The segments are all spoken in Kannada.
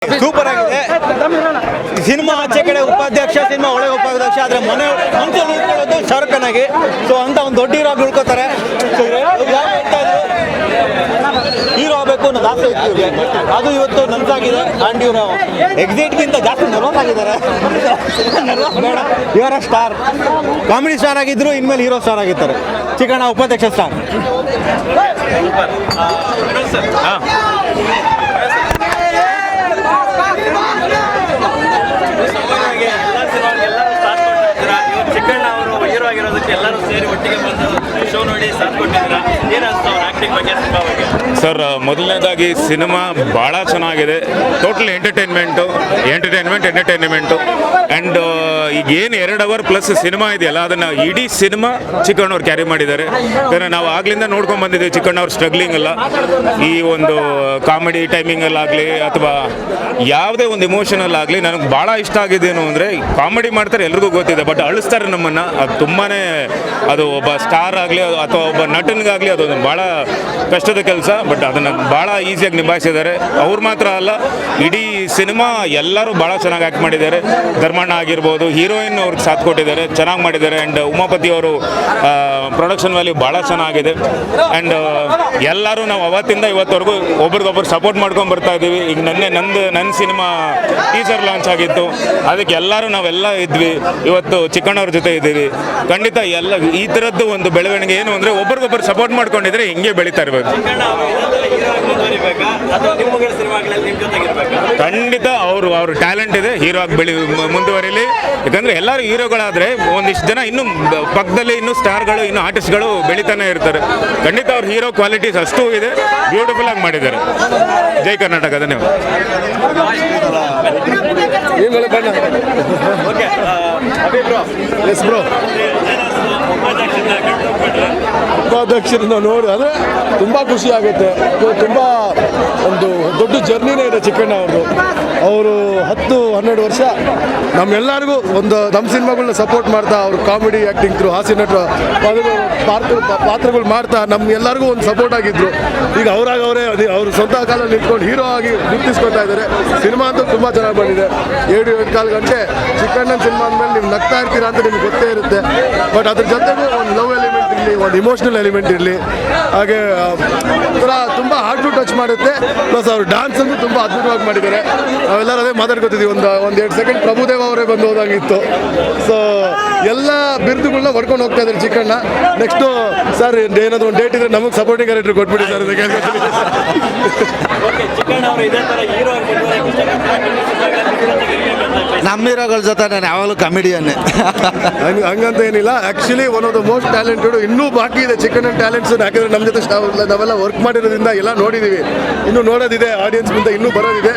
ಸೂಪರ್ ಆಗಿದೆ ಸಿನಿಮಾ. ಆಚೆ ಕಡೆ ಉಪಾಧ್ಯಕ್ಷ, ಸಿನಿಮಾ ಒಳಗೆ ಉಪಾಧ್ಯಕ್ಷ, ಆದರೆ ಮನಸ್ಸಲ್ಲಿ ಉಳ್ಕೊಳ್ಳೋದು ಶಾರುಖ್ ಖಾನ್ ಆಗಿ. ಸೊ ಅಂತ ಒಂದು ದೊಡ್ಡ ಹೀರೋ ಆಗಿ ಉಳ್ಕೋತಾರೆ. ಸೊ ಹೀರೋ ಆಗಬೇಕು ಅನ್ನೋದು ಆಸೆ ಇತ್ತು ಇವ್ರಿಗೆ, ಅದು ಇವತ್ತು ನನಸಾಗಿದೆ. ಆ್ಯಂಡ್ ಇವರು ಎಕ್ಸಿಟ್ಗಿಂತ ಜಾಸ್ತಿ ನರ್ವಸ್ ಆಗಿದ್ದಾರೆ. ಬೇಡ, ಇವರ ಸ್ಟಾರ್, ಕಾಮಿಡಿ ಸ್ಟಾರ್ ಆಗಿದ್ರು, ಇನ್ಮೇಲೆ ಹೀರೋ ಸ್ಟಾರ್ ಆಗಿರ್ತಾರೆ. ಚಿಕ್ಕಣ್ಣ ಉಪಾಧ್ಯಕ್ಷ ಸ್ಟಾರ್. ಚಿಕ್ಕಣ್ಣ ಅವರು ಹೀರೋ ಆಗಿರೋದಕ್ಕೆ ಎಲ್ಲರೂ ಸೇರಿ ಒಟ್ಟಿಗೆ ಬಂದು ಶೋ ನೋಡಿ ಸಾಥ್ ಕೊಟ್ಟಿದ್ದೀರಾ. ಏನಿಸ್ತು ಅವ್ರ ಆ್ಯಕ್ಟಿಂಗ್ ಬಗ್ಗೆ, ಸಿನಿಮಾ ಬಗ್ಗೆ? ಸರ್, ಮೊದಲನೇದಾಗಿ ಸಿನಿಮಾ ಭಾಳ ಚೆನ್ನಾಗಿದೆ. ಟೋಟಲ್ ಎಂಟರ್ಟೈನ್ಮೆಂಟು ಆ್ಯಂಡ್ ಈಗ ಏನು 2 ಅವರ್ ಪ್ಲಸ್ ಸಿನಿಮಾ ಇದೆಯಲ್ಲ, ಅದನ್ನು ಇಡೀ ಸಿನಿಮಾ ಚಿಕ್ಕಣ್ಣವ್ರು ಕ್ಯಾರಿ ಮಾಡಿದ್ದಾರೆ. ಯಾಕಂದರೆ ನಾವು ಆಗ್ಲಿಂದ ನೋಡ್ಕೊಂಡು ಬಂದಿದ್ದೀವಿ ಚಿಕ್ಕಣ್ಣವ್ರ ಸ್ಟ್ರಗ್ಲಿಂಗ್ ಎಲ್ಲ, ಈ ಒಂದು ಕಾಮಿಡಿ ಟೈಮಿಂಗಲ್ಲಾಗಲಿ ಅಥವಾ ಯಾವುದೇ ಒಂದು ಇಮೋಷನಲ್ ಆಗಲಿ. ನನಗೆ ಭಾಳ ಇಷ್ಟ ಆಗಿದ್ದೇನು ಅಂದರೆ, ಕಾಮಿಡಿ ಮಾಡ್ತಾರೆ ಎಲ್ರಿಗೂ ಗೊತ್ತಿದೆ, ಬಟ್ ಅಳಿಸ್ತಾರೆ ನಮ್ಮನ್ನು. ಅದು ತುಂಬಾ, ಅದು ಒಬ್ಬ ಸ್ಟಾರ್ ಆಗಲಿ ಅಥವಾ ಒಬ್ಬ ನಟನಿಗಾಗಲಿ ಅದೊಂದು ಭಾಳ ಕಷ್ಟದ ಕೆಲಸ. ಬಟ್ ಅದನ್ನು ಭಾಳ ಈಸಿಯಾಗಿ ನಿಭಾಯಿಸಿದ್ದಾರೆ. ಅವ್ರು ಮಾತ್ರ ಅಲ್ಲ, ಇಡೀ ಸಿನಿಮಾ ಎಲ್ಲರೂ ಭಾಳ ಚೆನ್ನಾಗಿ ಆ್ಯಕ್ಟ್ ಮಾಡಿದ್ದಾರೆ. ಧರ್ಮಣ್ಣ ಆಗಿರ್ಬೋದು, ಹೀರೋಯಿನ್ ಅವ್ರಿಗೆ ಸಾಥ್ ಕೊಟ್ಟಿದ್ದಾರೆ, ಚೆನ್ನಾಗಿ ಮಾಡಿದ್ದಾರೆ. ಆ್ಯಂಡ್ ಉಮಾಪತಿ ಅವರು ಪ್ರೊಡಕ್ಷನ್ ವ್ಯಾಲ್ಯೂ ಭಾಳ ಚೆನ್ನಾಗಿದೆ. ಆ್ಯಂಡ್ ಎಲ್ಲರೂ ನಾವು ಅವತ್ತಿಂದ ಇವತ್ತವರೆಗೂ ಒಬ್ರಿಗೊಬ್ರು ಸಪೋರ್ಟ್ ಮಾಡ್ಕೊಂಡು ಬರ್ತಾ ಇದ್ದೀವಿ. ಈಗ ನನ್ನ ಸಿನಿಮಾ ಟೀಸರ್ ಲಾಂಚ್ ಆಗಿತ್ತು, ಅದಕ್ಕೆ ಎಲ್ಲರೂ ನಾವೆಲ್ಲ ಇದ್ವಿ. ಇವತ್ತು ಚಿಕ್ಕಣ್ಣವ್ರ ಜೊತೆ ಇದ್ದೀವಿ. ಖಂಡಿತ ಎಲ್ಲ ಈ ಥರದ್ದು ಒಂದು ಬೆಳವಣಿಗೆ ಏನು ಅಂದರೆ, ಒಬ್ರಿಗೊಬ್ಬರು ಸಪೋರ್ಟ್ ಮಾಡ್ಕೊಂಡಿದ್ರೆ ಹಿಂಗೆ ಬೆಳೀತಾ ಇರಬೇಕು. ಖಂಡಿತ ಅವ್ರ ಟ್ಯಾಲೆಂಟ್ ಇದೆ, ಹೀರೋ ಆಗಿ ಮುಂದುವರಿಲಿ. ಯಾಕಂದರೆ ಎಲ್ಲರೂ ಹೀರೋಗಳಾದರೆ ಒಂದಿಷ್ಟು ಜನ ಇನ್ನೂ ಪಕ್ಕದಲ್ಲಿ ಇನ್ನೂ ಸ್ಟಾರ್ಗಳು, ಇನ್ನೂ ಆರ್ಟಿಸ್ಟ್ಗಳು ಬೆಳೀತಾನೆ ಇರ್ತಾರೆ. ಖಂಡಿತ ಅವ್ರ ಹೀರೋ ಕ್ವಾಲಿಟೀಸ್ ಅಷ್ಟೂ ಇದೆ, ಬ್ಯೂಟಿಫುಲ್ ಆಗಿ ಮಾಡಿದ್ದಾರೆ. ಜೈ ಕರ್ನಾಟಕ. ಧನ್ಯವಾದ. ಉಪಾಧ್ಯಕ್ಷರನ್ನ ನೋಡಿ ಅಂದರೆ ತುಂಬ ಖುಷಿ ಆಗುತ್ತೆ. ತುಂಬ ಒಂದು ದೊಡ್ಡ ಜರ್ನಿನೇ ಇದೆ ಚಿಕ್ಕಣ್ಣ ಅವ್ರದ್ದು. ಅವರು 10-12 ವರ್ಷ ನಮ್ಮೆಲ್ಲರಿಗೂ ನಮ್ಮ ಸಿನಿಮಾಗಳನ್ನ ಸಪೋರ್ಟ್ ಮಾಡ್ತಾ, ಅವರು ಕಾಮಿಡಿ ಆ್ಯಕ್ಟಿಂಗ್ ಥ್ರೂ, ಹಾಸ್ಯ ನಟರು ಪಾತ್ರಗಳು ಮಾಡ್ತಾ ನಮ್ಗೆಲ್ಲರಿಗೂ ಒಂದು ಸಪೋರ್ಟ್ ಆಗಿದ್ರು. ಈಗ ಅವರೇ ಅವರು ಸ್ವಂತ ಕಾಲಲ್ಲಿ ನಿಂತ್ಕೊಂಡು ಹೀರೋ ಆಗಿ ಗುರುತಿಸ್ಕೊತಾ ಇದ್ದಾರೆ. ಸಿನಿಮಾ ಅಂತೂ ತುಂಬ ಚೆನ್ನಾಗಿ ಬಂದಿದೆ. 7-8 ಗಂಟೆ ಚಿಕ್ಕಣ್ಣನ ಸಿನಿಮಾ ಅಂದಮೇಲೆ ನೀವು ನಗ್ತಾ ಇರ್ತೀರಾ ಅಂತ ನಿಮ್ಗೆ ಗೊತ್ತೇ ಇರುತ್ತೆ. ಬಟ್ ಅದ್ರ ಜೊತೆಗೂ ಒಂದು ಲವ್ ಎಲಿಮೆಂಟ್ ಇರಲಿ, ಒಂದು ಇಮೋಷ್ನಲ್ ಎಲಿಮೆಂಟ್ ಇರಲಿ, ಹಾಗೆ ತುಂಬ ಹಾರ್ಟ್ ಟು ಟಚ್ ಮಾಡುತ್ತೆ. ಪ್ಲಸ್ ಅವ್ರು ಡ್ಯಾನ್ಸ್ ಅಂತೂ ತುಂಬ ಅದ್ಭುತವಾಗಿ ಮಾಡಿದ್ದಾರೆ. ನಾವೆಲ್ಲರೂ ಅದೇ ಮಾತಾಡ್ಕೊತಿದ್ದೀವಿ. ಒಂದು 2 ಸೆಕೆಂಡ್ ಪ್ರಭುದೇವ ಅವರೇ ಬಂದು ಹೋದಾಗಿತ್ತು. ಸೊ ಎಲ್ಲ ಬಿರುದುಗಳನ್ನ ಹೊಡ್ಕೊಂಡು ಹೋಗ್ತಾ ಇದ್ದಾರೆ ಚಿಕ್ಕಣ್ಣ. ನೆಕ್ಸ್ಟು ಸರ್ ಏನಾದರೂ ಒಂದು ಡೇಟ್ ಇದ್ರೆ ನಮಗೆ ಸಪೋರ್ಟಿಂಗ್ ಕ್ಯಾರೆಕ್ಟರ್ ಕೊಟ್ಬಿಡಿ ಸರ್ ಅಂತ ಕೇಳ್ಕೊತೀನಿ. ನಮ್ಮ ಹೀರೋಗಳ ಜೊತೆ ನಾನು ಯಾವಾಗಲೂ ಕಾಮಿಡಿಯನ್ನೇ. ಹಂಗಂತ ಏನಿಲ್ಲ. Actually one of the most talented. ಇನ್ನೂ ಬಾಕಿ ಇದೆ ಚಿಕ್ಕಣ್ಣನ ಟ್ಯಾಲೆಂಟ್ಸ್. ಯಾಕಂದರೆ ನಮ್ಮ ಜೊತೆ ನಾವೆಲ್ಲ ವರ್ಕ್ ಮಾಡಿರೋದ್ರಿಂದ ಎಲ್ಲ ನೋಡಿದ್ದೀವಿ. ಇನ್ನೂ ನೋಡೋದಿದೆ, ಆಡಿಯನ್ಸ್ ಮುಂದೆ ಇನ್ನೂ ಬರೋದಿದೆ.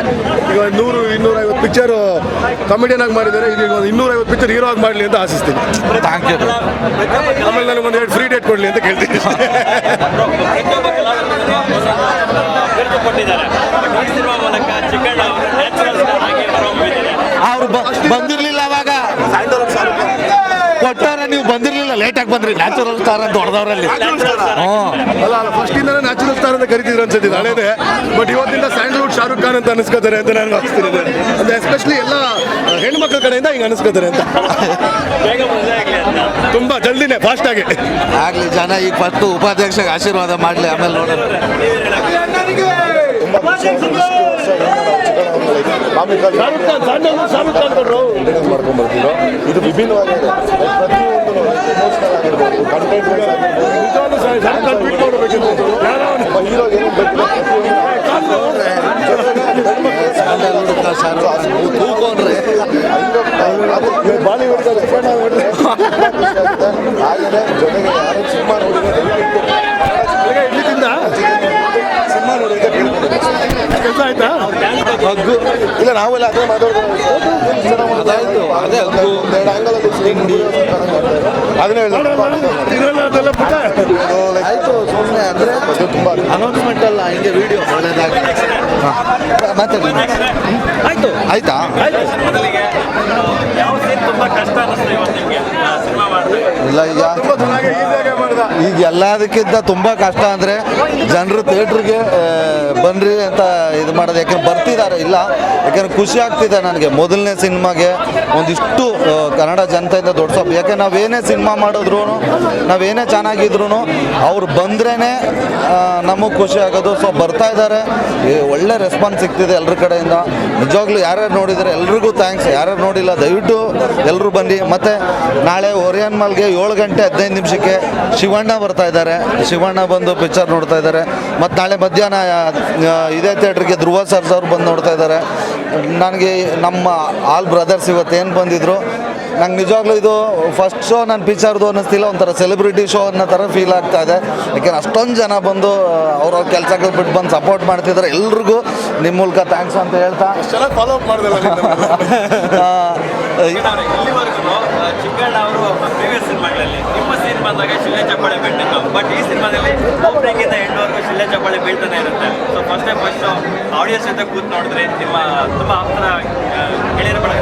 ಈಗ 100-250 ಪಿಕ್ಚರು ಕಾಮಿಡಿಯನ್ ಆಗಿ ಮಾಡಿದ್ದಾರೆ. ಈಗ ಒಂದು 250 ಪಿಕ್ಚರ್ ಹೀರೋ ಆಗಿ ಮಾಡಲಿ ಅಂತ ಆಶಿಸ್ತೀನಿ. Thank you. ಆಮೇಲೆ ನನಗೆ ಒಂದು 2 ಫ್ರೀ ಡೇಟ್ ಕೊಡಲಿ ಅಂತ ಕೇಳ್ತೀನಿ. ಅವ್ರು ಬಂದಿರಲಿಲ್ಲ ಅವಾಗ, ಕೊಟ್ಟಾರೆ ನೀವು ಬಂದಿರಲಿಲ್ಲ, ಲೇಟಾಗಿ ಬಂದ್ರಿ. ನ್ಯಾಚುರಲ್ ಸ್ಟಾರ್ ಅಂತ ಹೊಡೆದವ್ರಲ್ಲಿ. ಅಲ್ಲ ಫಸ್ಟಿಂದನೇ ನ್ಯಾಚುರಲ್ ಸ್ಟಾರ್ ಅಂತ ಕರಿತಿದ್ರು ಅನ್ಸುತ್ತಿದ್ದು ಹಳೇದೆ. ಬಟ್ ಇವತ್ತಿಂದ ಸ್ಯಾಂಡಲ್ವುಡ್ ಶಾರುಖ್ ಖಾನ್ ಅಂತ ಅನಿಸ್ಕೋತಾರೆ ಅಂತ ನಾನು ಭಾವಿಸ್ತೀನಿ. ಅಂದರೆ ಎಸ್ಪೆಷಲಿ ಎಲ್ಲ ಹೆಣ್ಮಕ್ಳ ಕಡೆಯಿಂದ ಹಿಂಗೆ ಅನಿಸ್ಕೋತಾರೆ ಅಂತ. ತುಂಬ ಜಲ್ದಿನೇ ಫಾಸ್ಟಾಗಿ ಆಗಲಿ. ಜನ ಈಗ ಫಸ್ಟು ಉಪಾಧ್ಯಕ್ಷಗೆ ಆಶೀರ್ವಾದ ಮಾಡಲಿ, ಆಮೇಲೆ ನೋಡೋಣ. ಮಾಡ್ಕೊಂಡು ಬರ್ತಿರೋ ಇದು ವಿಭಿನ್ನವಾಗಿದೆ. ಪ್ರತಿಯೊಂದು ಎಮೋಷನಲ್ ಆಗಿರ್ಬೋದು, ಕಂಟೆಂಟ್ ಹೀರೋಗೆ ಏನು ಬಾಲಿವುಡ್ ಹಾಗೆಯೇ ಜೊತೆಗೆ ಯಾರು ಸಿನಿಮಾ ನೋಡಿದ್ರೆ ಸಿನಿಮಾ ನೋಡಿದ್ರೆ ಕೆಲಸ ಆಯ್ತಾ? ಇಲ್ಲ ನಾವೆಲ್ಲ ಅದೇ ಮಾತಾಡೋದು. ಆಯಿತು, ಸುಮ್ಮನೆ ಅಂದರೆ ತುಂಬ ಅನೌನ್ಸ್ಮೆಂಟ್ ಅಲ್ಲ, ಹಿಂಗೆ ವಿಡಿಯೋ ಒಳ್ಳೆಯದಾಗಿ ಮಾತಾಡಿ. ಆಯಿತು, ಆಯ್ತಾ? ಇಲ್ಲ ಈಗ ಎಲ್ಲದಕ್ಕಿಂತ ತುಂಬ ಕಷ್ಟ ಅಂದರೆ ಜನರು ಥಿಯೇಟ್ರಿಗೆ ಬನ್ನಿರಿ ಅಂತ ಇದು ಮಾಡೋದು. ಯಾಕಂದ್ರೆ ಬರ್ತಿದ್ದಾರೆ ಇಲ್ಲ, ಯಾಕಂದ್ರೆ ಖುಷಿ ಆಗ್ತಿದೆ ನನಗೆ. ಮೊದಲನೇ ಸಿನಿಮಾಗೆ ಒಂದಿಷ್ಟು ಕನ್ನಡ ಜನತೆಯಿಂದ ದೊಡ್ಡ ಸೊಪ್ಪು. ಯಾಕೆ ನಾವೇನೇ ಸಿನಿಮಾ ಮಾಡಿದ್ರು, ನಾವೇನೇ ಚೆನ್ನಾಗಿದ್ರು ಅವ್ರು ಬಂದ್ರೇ ನಮಗೆ ಖುಷಿ ಆಗೋದು. ಸೊ ಬರ್ತಾ ಇದ್ದಾರೆ, ಒಳ್ಳೆ ರೆಸ್ಪಾನ್ಸ್ ಸಿಗ್ತಿದೆ ಎಲ್ಲರ ಕಡೆಯಿಂದ. ನಿಜವಾಗ್ಲೂ ಯಾರ್ಯಾರು ನೋಡಿದರೆ ಎಲ್ರಿಗೂ ಥ್ಯಾಂಕ್ಸ್. ಯಾರ್ಯಾರು ನೋಡಿಲ್ಲ ದಯವಿಟ್ಟು ಎಲ್ಲರೂ ಬನ್ನಿ. ಮತ್ತು ನಾಳೆ ಓರಿಯನ್ ಮಾಲ್ಗೆ 7 ಗಂಟೆ 15 ನಿಮಿಷಕ್ಕೆ ಶಿವಣ್ಣ ಬರ್ತಾ ಇದ್ದಾರೆ. ಶಿವಣ್ಣ ಬಂದು ಪಿಕ್ಚರ್ ನೋಡ್ತಾ ಇದ್ದಾರೆ. ಮತ್ತು ನಾಳೆ ಮಧ್ಯಾಹ್ನ ಇದೇ ಥಿಯೇಟ್ರಿಗೆ ಧ್ರುವ ಸರ್ಸ್ ಅವ್ರು ಬಂದು ನೋಡ್ತಾ ಇದ್ದಾರೆ. ನನಗೆ ನಮ್ಮ ಆಲ್ ಬ್ರದರ್ಸ್ ಇವತ್ತೇನು ಬಂದಿದ್ರು, ನಂಗೆ ನಿಜವಾಗ್ಲೂ ಇದು ಫಸ್ಟ್ ಶೋ ನನ್ನ ಪಿಕ್ಚರ್ದು ಅನ್ನಿಸ್ತಿಲ್ಲ, ಒಂಥರ ಸೆಲೆಬ್ರಿಟಿ ಶೋ ಅನ್ನೋ ಥರ ಫೀಲ್ ಆಗ್ತಾ ಇದೆ. ಯಾಕೆಂದ್ರೆ ಅಷ್ಟೊಂದು ಜನ ಬಂದು ಅವ್ರವ್ರ ಕೆಲಸಗಳು ಬಿಟ್ಟು ಬಂದು ಸಪೋರ್ಟ್ ಮಾಡ್ತಿದ್ದಾರೆ. ಎಲ್ರಿಗೂ ನಿಮ್ಮ ಮೂಲಕ ಥ್ಯಾಂಕ್ಸ್ ಅಂತ ಹೇಳ್ತಾ ಫಾಲೋ ಅಪ್ ಮಾಡಿದಲ್ಲ ಇಲ್ಲಿವರೆಗೂ ಚಿಕ್ಕಣ್ಣ ಅವರು ಪ್ರೀವಿಯಸ್ ಸಿನಿಮಾಗಳಲ್ಲಿ ನಿಮ್ಮ ಸಿನಿಮಾದಾಗ ಶಿಲೆ ಚಪ್ಪಾಳೆ ಬೀಳ್ತಿತ್ತು, ಬಟ್ ಈ ಸಿನಿಮಾದಲ್ಲಿ ಓಪನಿಂಗಿಂದ ಎಂಡ್ವರೆಗೂ ಶಿಲೆ ಚಪ್ಪಾಳೆ ಬೀಳ್ತಾನೆ ಇರುತ್ತೆ. ಸೊ ಫಸ್ಟ್ ಆಡಿಯನ್ಸ್ ಜೊತೆ ಕೂತ್ ನೋಡಿದ್ರೆ ನಿಮ್ಮ ತುಂಬ ಆಪ್ತರ ಗೆಳೆಯರ ಬಳಗ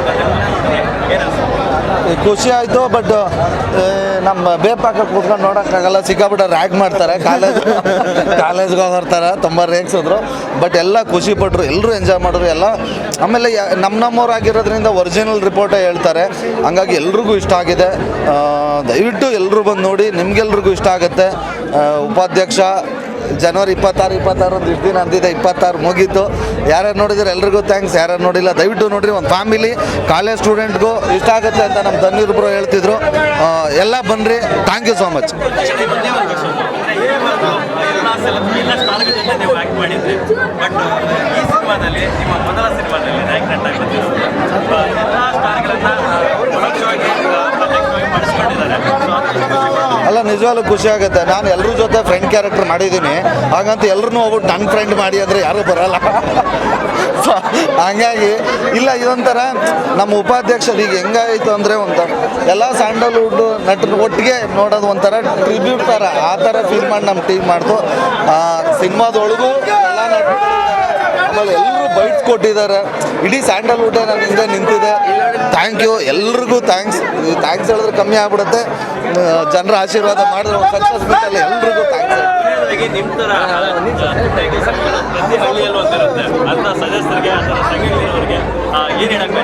ಖುಷಿ ಆಯಿತು. ಬಟ್ ನಮ್ಮ ಬೇಪಾಕ ಕೂತ್ಕೊಂಡು ನೋಡೋಕ್ಕಾಗಲ್ಲ, ಸಿಕ್ಕಾಬಿಟ್ಟ ರ್ಯಾಗ್ ಮಾಡ್ತಾರೆ. ಕಾಲೇಜ್ಗೆ ಹೋಗಿರ್ತಾರೆ, ತುಂಬ ರೇಗ್ಸಿದ್ರು. ಬಟ್ ಎಲ್ಲ ಖುಷಿ ಪಟ್ಟರು, ಎಲ್ಲರೂ ಎಂಜಾಯ್ ಮಾಡಿದ್ರು ಎಲ್ಲ. ಆಮೇಲೆ ನಮ್ಮವರಾಗಿರೋದ್ರಿಂದ ಒರಿಜಿನಲ್ ರಿಪೋರ್ಟೇ ಹೇಳ್ತಾರೆ. ಹಂಗಾಗಿ ಎಲ್ರಿಗೂ ಇಷ್ಟ ಆಗಿದೆ. ದಯವಿಟ್ಟು ಎಲ್ಲರೂ ಬಂದು ನೋಡಿ, ನಿಮ್ಗೆಲ್ರಿಗೂ ಇಷ್ಟ ಆಗುತ್ತೆ. ಉಪಾಧ್ಯಕ್ಷ ಜನವರಿ 26 ಒಂದು ಇಷ್ಟು ದಿನ ಅಂದಿದೆ, 26 ಮುಗೀತು. ಯಾರ್ಯಾರು ನೋಡಿದ್ರೆ ಎಲ್ರಿಗೂ ಥ್ಯಾಂಕ್ಸ್. ಯಾರ್ಯಾರು ನೋಡಿಲ್ಲ ದಯವಿಟ್ಟು ನೋಡಿರಿ. ಒಂದು ಫ್ಯಾಮಿಲಿ ಕಾಲೇಜ್ ಸ್ಟೂಡೆಂಟ್ಗೂ ಇಷ್ಟ ಆಗುತ್ತೆ ಅಂತ ನಮ್ಮ ತನ್ನೀರ್ಬ್ರು ಹೇಳ್ತಿದ್ರು. ಎಲ್ಲ ಬನ್ನಿರಿ. Thank you so much. ಎಲ್ಲ ಸ್ಟಾರ್ಗಳ ಜೊತೆ ನೀವು ಆ್ಯಕ್ಟ್ ಮಾಡಿದ್ರಿ, ಬಟ್ ಈ ಸಿನಿಮಾದಲ್ಲಿ ನಿಮ್ಮ ಮೊದಲ ಸಿನಿಮಾದಲ್ಲಿ ನಾಯಕ ನಟ ಎಲ್ಲ ಸ್ಟಾರ್ಗಳನ್ನ ಪರೋಕ್ಷವಾಗಿ ಪ್ರತ್ಯಕ್ಷವಾಗಿ ಮಾಡಿಸ್ಕೊಂಡಿದ್ದಾರೆ. ಅಲ್ಲ ನಿಜವಾಗ್ಲೂ ಖುಷಿ ಆಗುತ್ತೆ. ನಾನು ಎಲ್ಲರ ಜೊತೆ ಫ್ರೆಂಡ್ ಕ್ಯಾರೆಕ್ಟರ್ ಮಾಡಿದ್ದೀನಿ, ಹಾಗಂತ ಎಲ್ಲರೂ ಹೋಗ್ಬಿಟ್ಟು ನನ್ನ ಫ್ರೆಂಡ್ ಮಾಡಿ ಅಂದರೆ ಯಾರೂ ಬರೋಲ್ಲ. ಸೊ ಹಂಗಾಗಿ ಇಲ್ಲ, ಇದೊಂಥರ ನಮ್ಮ ಉಪಾಧ್ಯಕ್ಷರು ಈಗ ಹೆಂಗಾಯಿತು ಅಂದರೆ ಒಂಥರ ಎಲ್ಲ ಸ್ಯಾಂಡಲ್ವುಡ್ ನಟರು ಒಟ್ಟಿಗೆ ನೋಡೋದು ಒಂಥರ ಟ್ರಿಬ್ಯೂಟ್ ಥರ, ಆ ಥರ ಫೀಲ್ ಮಾಡಿ ನಮ್ಮ ಟೀಮ್ ಮಾಡ್ತು. ಸಿನಿಮಾದೊಳಗೂ ಎಲ್ಲ ನಟರು ಆಮೇಲೆ ಎಲ್ಲರೂ ಬೈಟ್ಸ್ ಕೊಟ್ಟಿದ್ದಾರೆ. ಇಡೀ ಸ್ಯಾಂಡಲ್ವುಡ್ಡೇ ನನ್ನ ಹಿಂದೆ ನಿಂತಿದೆ. ಥ್ಯಾಂಕ್ ಯು, ಎಲ್ರಿಗೂ ಥ್ಯಾಂಕ್ಸ್. ಥ್ಯಾಂಕ್ಸ್ ಹೇಳಿದ್ರೆ ಕಮ್ಮಿ ಆಗ್ಬಿಡುತ್ತೆ. ಜನರ ಆಶೀರ್ವಾದ ಮಾಡಿದ್ರೆ ಒಂದು ಸಕ್ಸಸ್ ಮೀಟಲ್ಲಿ ಎಲ್ರಿಗೂ ಥ್ಯಾಂಕ್ಸ್. ನಿಮ್ಮ ಥರ ಪ್ರತಿ ಹಳ್ಳಿಯಲ್ಲೂ ಒಂದಿರುತ್ತೆ ಅಂತ ಸದಸ್ಯರಿಗೆ, ಆ ಥರ ಸಂಘಟನೆಯವರಿಗೆ ಏನು ಹೇಳಕ್ಕೆ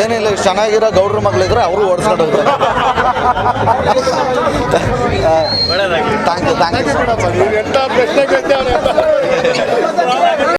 ಏನಿಲ್ಲ, ಇಷ್ಟು ಚೆನ್ನಾಗಿರೋ ಗೌಡ್ರ ಮಗಳಿದ್ರೆ ಅವರು ಓಡಿಸ್ಕೊಂಡು ಹೋಗ್ತಾರೆ. ಒಳ್ಳೆಯದಾಗಿ ಥ್ಯಾಂಕ್ ಯು. ಎಂಥ ಪ್ರಶ್ನೆ ಕೇಳ್ತೇವೆ.